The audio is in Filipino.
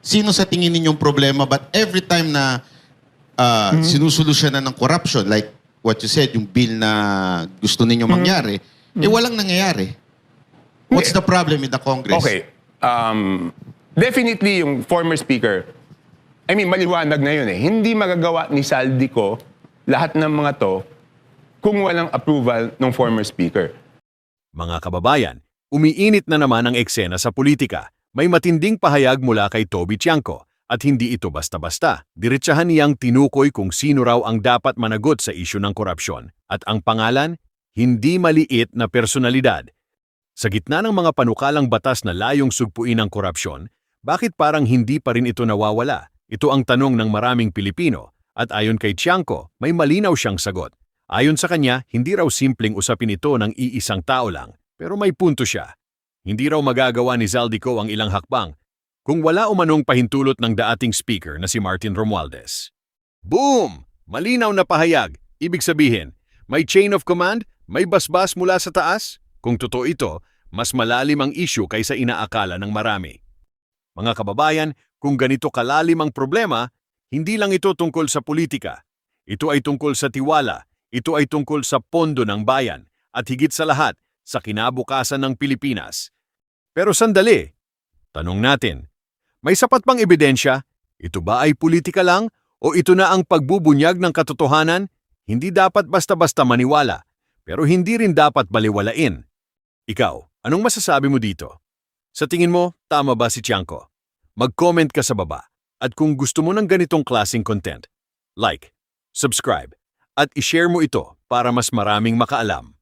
Sino sa tingin ninyong problema? But every time na sinusolusyonan ng corruption, like what you said, yung bill na gusto ninyong mangyari, walang nangyayari. What's the problem in the Congress? Okay. Definitely yung former speaker, I mean, maliwanag na yun eh. Hindi magagawa ni Saldico lahat ng mga to kung walang approval ng former speaker. Mga kababayan, umiinit na naman ang eksena sa politika. May matinding pahayag mula kay Toby Tiangco at hindi ito basta-basta. Diretsahan niyang tinukoy kung sino raw ang dapat managot sa isyu ng korupsyon at ang pangalan, hindi maliit na personalidad. Sa gitna ng mga panukalang batas na layong sugpuin ang korupsyon, bakit parang hindi pa rin ito nawawala? Ito ang tanong ng maraming Pilipino at ayon kay Tiangco, may malinaw siyang sagot. Ayon sa kanya, hindi raw simpleng usapin ito ng iisang tao lang, pero may punto siya. Hindi raw magagawa ni Zaldico ang ilang hakbang kung wala umanong pahintulot ng dating speaker na si Martin Romualdez. Boom! Malinaw na pahayag. Ibig sabihin, may chain of command, may basbas mula sa taas. Kung totoo ito, mas malalim ang issue kaysa inaakala ng marami. Mga kababayan, kung ganito kalalim ang problema, hindi lang ito tungkol sa politika. Ito ay tungkol sa tiwala, ito ay tungkol sa pondo ng bayan, at higit sa lahat, sa kinabukasan ng Pilipinas. Pero sandali, tanong natin, may sapat bang ebidensya? Ito ba ay politika lang o ito na ang pagbubunyag ng katotohanan? Hindi dapat basta-basta maniwala, pero hindi rin dapat baliwalain. Ikaw, anong masasabi mo dito? Sa tingin mo, tama ba si Tiangco? Mag-comment ka sa baba. At kung gusto mo ng ganitong klaseng content, like, subscribe, at ishare mo ito para mas maraming makaalam.